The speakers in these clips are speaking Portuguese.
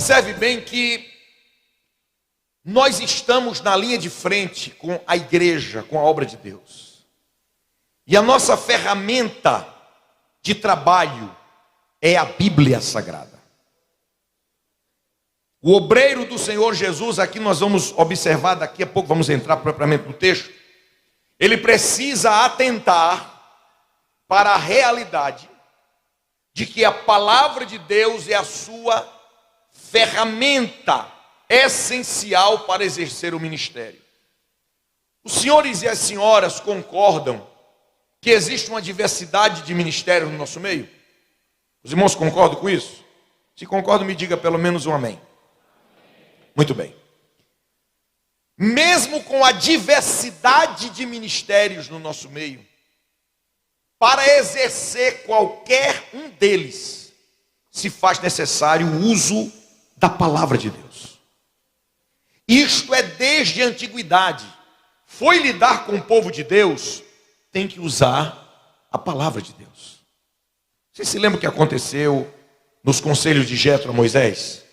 Observe bem que nós estamos na linha de frente com a igreja, com a obra de Deus. E a nossa ferramenta de trabalho é a Bíblia Sagrada. O obreiro do Senhor Jesus, aqui nós vamos observar, daqui a pouco vamos entrar propriamente no texto, ele precisa atentar para a realidade de que a palavra de Deus é a sua ferramenta essencial para exercer o ministério. Os senhores e as senhoras concordam que existe uma diversidade de ministérios no nosso meio? Os irmãos concordam com isso? Se concordam, me diga pelo menos um amém. Muito bem. Mesmo com a diversidade de ministérios no nosso meio, para exercer qualquer um deles, se faz necessário o uso da palavra de Deus. Isto é desde a antiguidade. Foi lidar com o povo de Deus, tem que usar a palavra de Deus. Você se lembra o que aconteceu nos conselhos de Jetro a Moisés?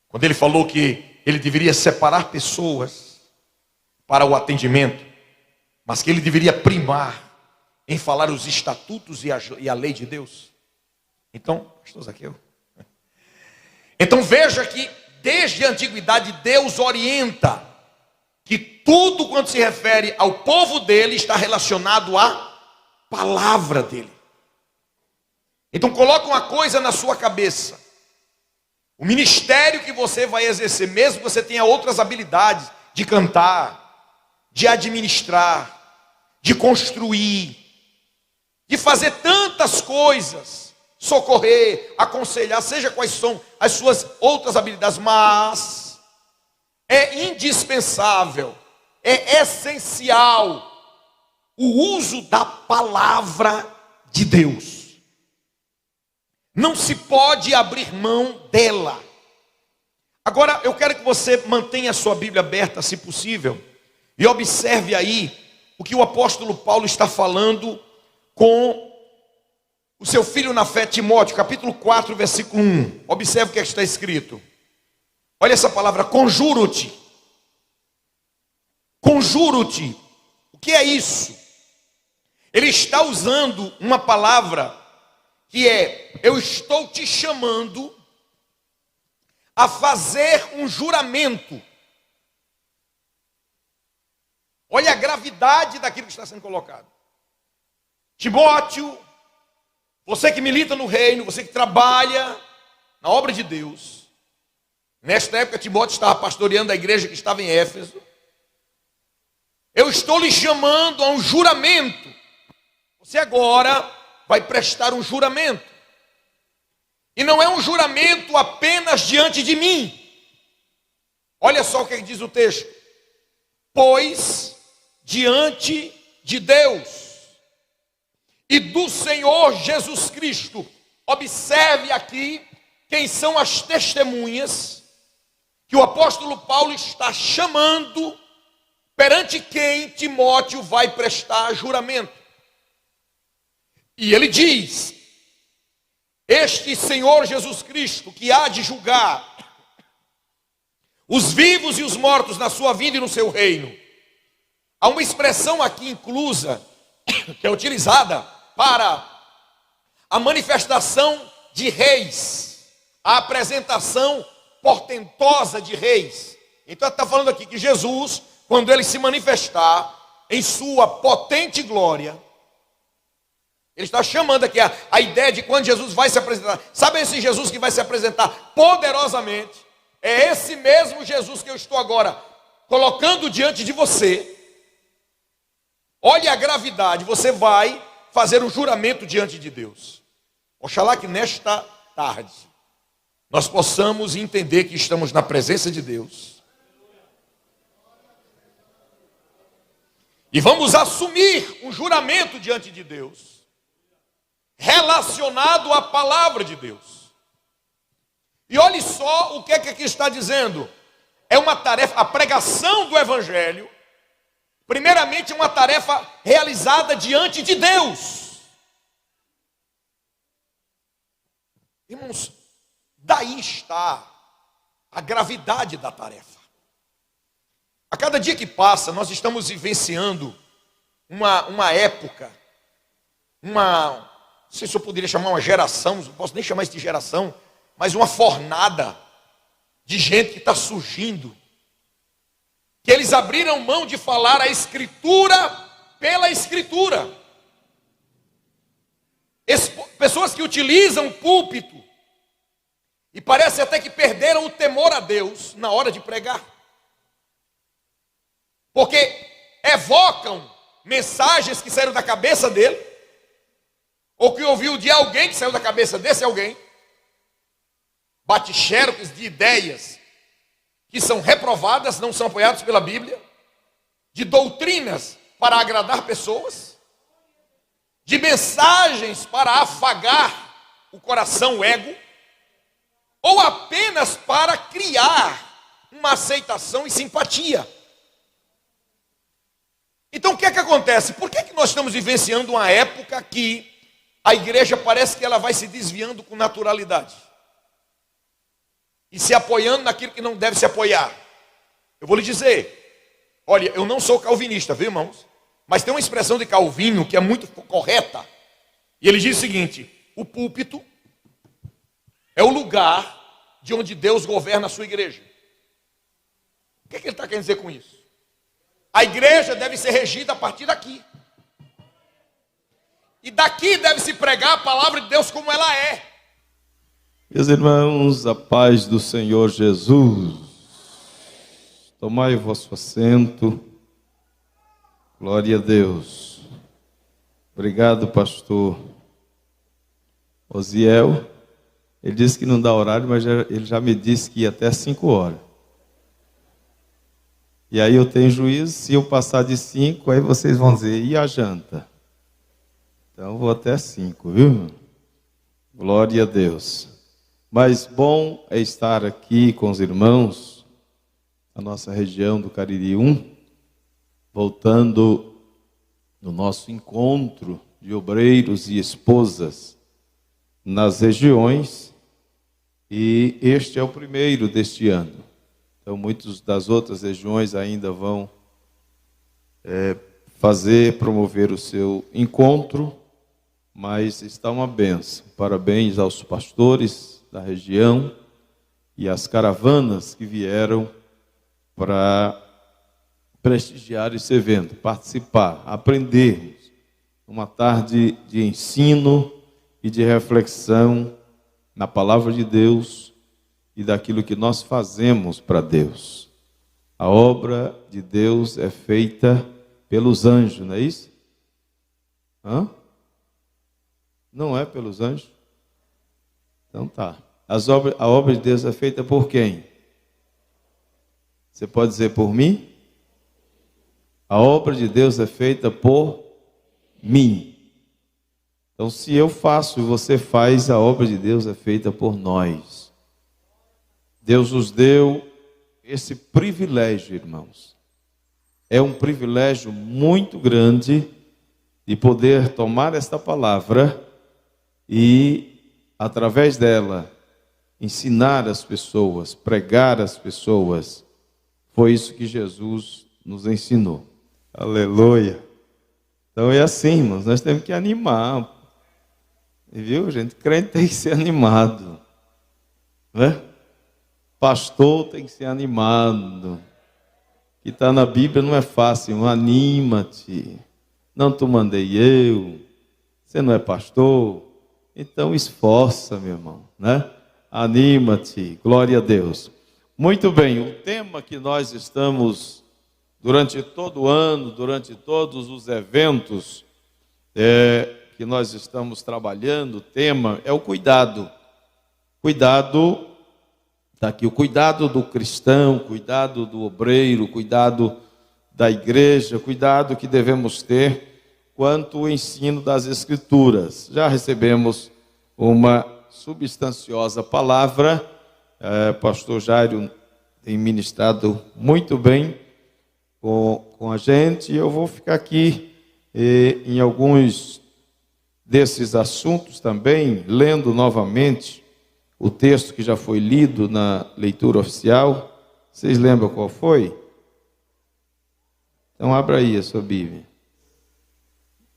Quando ele falou que ele deveria separar pessoas para o atendimento, mas que ele deveria primar em falar os estatutos e a lei de Deus. Então, pastor Zaqueu. Então veja que desde a antiguidade Deus orienta que tudo quanto se refere ao povo dele está relacionado à palavra dele. Então coloca uma coisa na sua cabeça. O ministério que você vai exercer, mesmo que você tenha outras habilidades de cantar, de administrar, de construir, de fazer tantas coisas, socorrer, aconselhar, seja quais são as suas outras habilidades, mas é indispensável, é essencial o uso da palavra de Deus. Não se pode abrir mão dela. Agora eu quero que você mantenha a sua Bíblia aberta, se possível, e observe aí o que o apóstolo Paulo está falando com o seu filho na fé, Timóteo, capítulo 4, versículo 1. Observe o que está escrito. Olha essa palavra, conjuro-te. Conjuro-te. O que é isso? Ele está usando uma palavra que é: eu estou te chamando a fazer um juramento. Olha a gravidade daquilo que está sendo colocado. Timóteo, você que milita no reino, você que trabalha na obra de Deus. Nesta época Timóteo estava pastoreando a igreja que estava em Éfeso. Eu estou lhe chamando a um juramento. Você agora vai prestar um juramento. E não é um juramento apenas diante de mim. Olha só o que diz o texto. Pois diante de Deus e do Senhor Jesus Cristo. Observe aqui quem são as testemunhas que o apóstolo Paulo está chamando, perante quem Timóteo vai prestar juramento. E ele diz: este Senhor Jesus Cristo, que há de julgar os vivos e os mortos na sua vinda e no seu reino. Há uma expressão aqui inclusa, que é utilizada para a manifestação de reis, a apresentação portentosa de reis. Então está falando aqui que Jesus, quando ele se manifestar em sua potente glória, ele está chamando aqui a ideia de quando Jesus vai se apresentar. Sabe esse Jesus que vai se apresentar poderosamente? É esse mesmo Jesus que eu estou agora colocando diante de você. Olhe a gravidade, você vai fazer um juramento diante de Deus. Oxalá que nesta tarde nós possamos entender que estamos na presença de Deus. E vamos assumir um juramento diante de Deus, relacionado à palavra de Deus. E olhe só o que é que aqui está dizendo. É uma tarefa, a pregação do Evangelho, primeiramente é uma tarefa realizada diante de Deus. Irmãos, daí está a gravidade da tarefa. A cada dia que passa, nós estamos vivenciando uma época, não sei se eu poderia chamar uma geração, não posso nem chamar isso de geração, mas uma fornada de gente que está surgindo, que eles abriram mão de falar a Escritura pela Escritura. Pessoas que utilizam o púlpito e parece até que perderam o temor a Deus na hora de pregar, porque evocam mensagens que saíram da cabeça dele, ou que ouviu de alguém que saiu da cabeça desse alguém, bate-xeroques de ideias que são reprovadas, não são apoiadas pela Bíblia, de doutrinas para agradar pessoas, de mensagens para afagar o coração, o ego, ou apenas para criar uma aceitação e simpatia. Então o que é que acontece? Por que nós estamos vivenciando uma época que a igreja parece que ela vai se desviando com naturalidade e se apoiando naquilo que não deve se apoiar? Eu vou lhe dizer, olha, eu não sou calvinista, viu, irmãos? Mas tem uma expressão de Calvino que é muito correta, e ele diz o seguinte: o púlpito é o lugar de onde Deus governa a sua igreja. O que ele está querendo dizer com isso? A igreja deve ser regida a partir daqui. E daqui deve se pregar a palavra de Deus como ela é. Meus irmãos, a paz do Senhor Jesus. Tomai o vosso assento. Glória a Deus. Obrigado, pastor Osiel. Ele disse que não dá horário, mas ele já me disse que ia até 5 horas. E aí eu tenho juízo, se eu passar de 5, aí vocês vão dizer, e a janta? Então eu vou até 5, viu? Glória a Deus. Mas bom é estar aqui com os irmãos, na nossa região do Cariri 1, voltando no nosso encontro de obreiros e esposas nas regiões, e este é o primeiro deste ano. Então, muitas das outras regiões ainda vão promover o seu encontro, mas está uma bênção. Parabéns aos pastores da região e às caravanas que vieram para prestigiar esse evento, participar, aprendermos. Uma tarde de ensino e de reflexão na palavra de Deus e daquilo que nós fazemos para Deus. A obra de Deus é feita pelos anjos, não é isso? Não é pelos anjos? Então tá. A obra de Deus é feita por quem? Você pode dizer por mim? A obra de Deus é feita por mim. Então, se eu faço e você faz, a obra de Deus é feita por nós. Deus nos deu esse privilégio, irmãos. É um privilégio muito grande de poder tomar esta palavra e, através dela, ensinar as pessoas, pregar as pessoas. Foi isso que Jesus nos ensinou. Aleluia. Então é assim, irmãos, nós temos que animar. Viu, gente? Crente tem que ser animado. Né? Pastor tem que ser animado. O que está na Bíblia não é fácil. Anima-te. Não te mandei eu. Você não é pastor. Então esforça, meu irmão. Né? Anima-te. Glória a Deus. Muito bem, o tema que nós estamos, durante todo o ano, durante todos os eventos que nós estamos trabalhando, o tema é o cuidado. Cuidado, está aqui, o cuidado do cristão, cuidado do obreiro, cuidado da igreja, cuidado que devemos ter quanto ao ensino das Escrituras. Já recebemos uma substanciosa palavra. Pastor Jairo tem ministrado muito bem com a gente, e eu vou ficar aqui em alguns desses assuntos também, lendo novamente o texto que já foi lido na leitura oficial. Vocês lembram qual foi? Então, abra aí a sua Bíblia.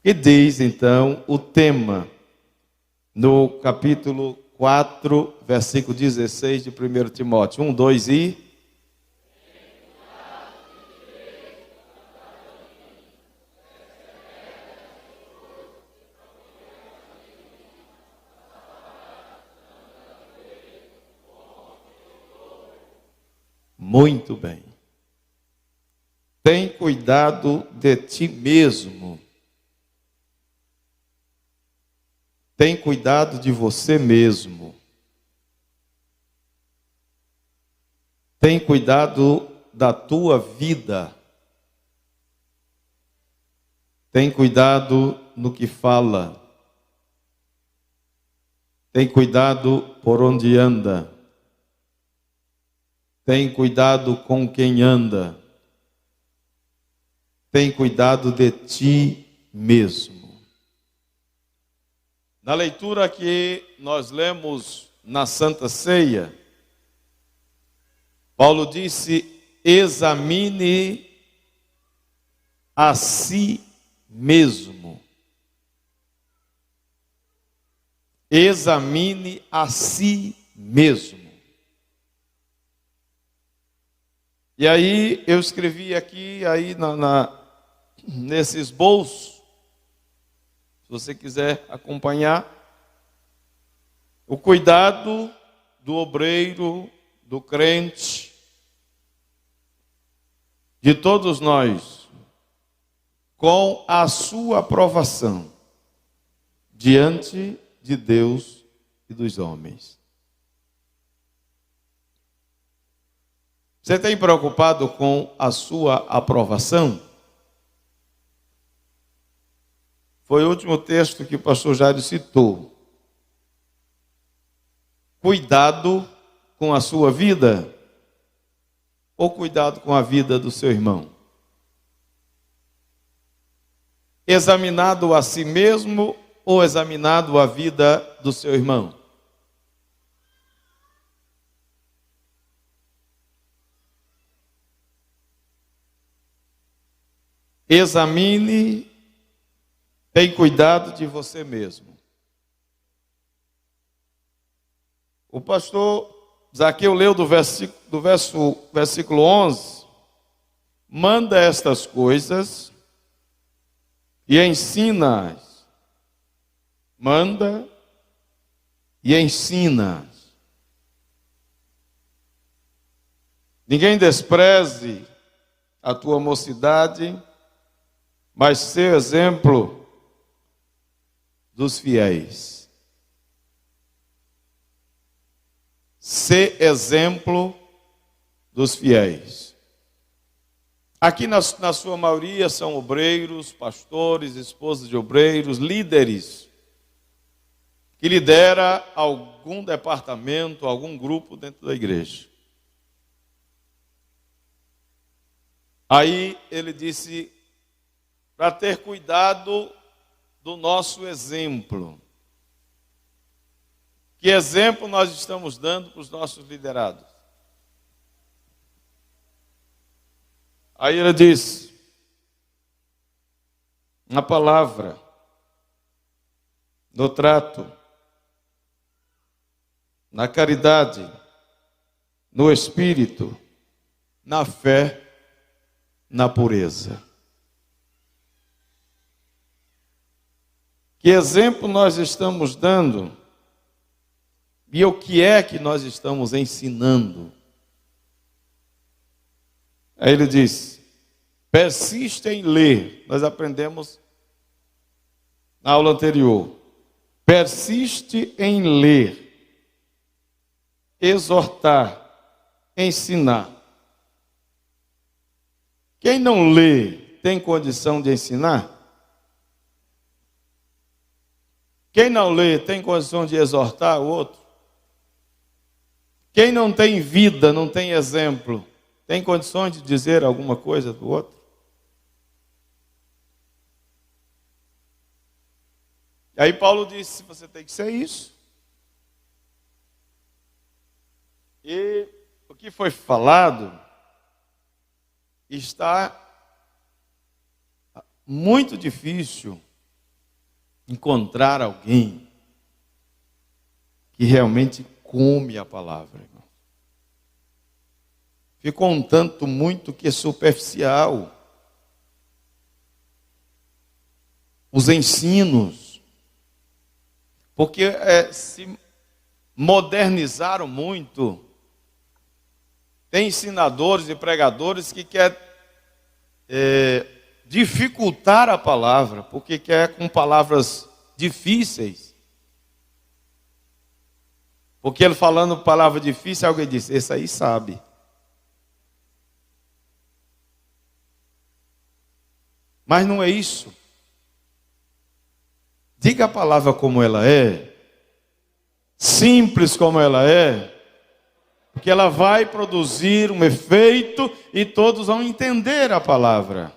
E diz, então, o tema, no capítulo 4, versículo 16 de 1 Timóteo. 1, 2 e... Muito bem. Tem cuidado de ti mesmo. Tem cuidado de você mesmo. Tem cuidado da tua vida. Tem cuidado no que fala. Tem cuidado por onde anda. Tem cuidado com quem anda. Tem cuidado de ti mesmo. Na leitura que nós lemos na Santa Ceia, Paulo disse: examine a si mesmo. Examine a si mesmo. E aí eu escrevi aqui, aí nesse esboço, se você quiser acompanhar, o cuidado do obreiro, do crente, de todos nós, com a sua aprovação diante de Deus e dos homens. Você tem preocupado com a sua aprovação? Foi o último texto que o pastor Jairo citou. Cuidado com a sua vida ou cuidado com a vida do seu irmão? Examinado a si mesmo ou examinado a vida do seu irmão? Examine, tem cuidado de você mesmo. O pastor Zaqueu leu do versículo 11, manda estas coisas e ensina-as. Manda e ensina-as. Ninguém despreze a tua mocidade, mas ser exemplo dos fiéis. Ser exemplo dos fiéis. Aqui na sua maioria são obreiros, pastores, esposas de obreiros, líderes, que lidera algum departamento, algum grupo dentro da igreja. Aí ele disse, para ter cuidado do nosso exemplo. Que exemplo nós estamos dando para os nossos liderados? Aí ele diz, na palavra, no trato, na caridade, no espírito, na fé, na pureza. Que exemplo nós estamos dando e o que é que nós estamos ensinando? Aí ele diz, persiste em ler. Nós aprendemos na aula anterior. Persiste em ler, exortar, ensinar. Quem não lê tem condição de ensinar? Quem não lê tem condição de exortar o outro? Quem não tem vida, não tem exemplo, tem condições de dizer alguma coisa do outro? E aí Paulo disse, você tem que ser isso. E o que foi falado está muito difícil encontrar alguém que realmente come a palavra, irmão. Ficou um tanto muito que superficial. Os ensinos, porque se modernizaram muito. Tem ensinadores e pregadores que querem dificultar a palavra, porque quer com palavras difíceis. Porque ele falando palavra difícil, alguém disse, esse aí sabe. Mas não é isso. Diga a palavra como ela é, simples como ela é, porque ela vai produzir um efeito e todos vão entender a palavra.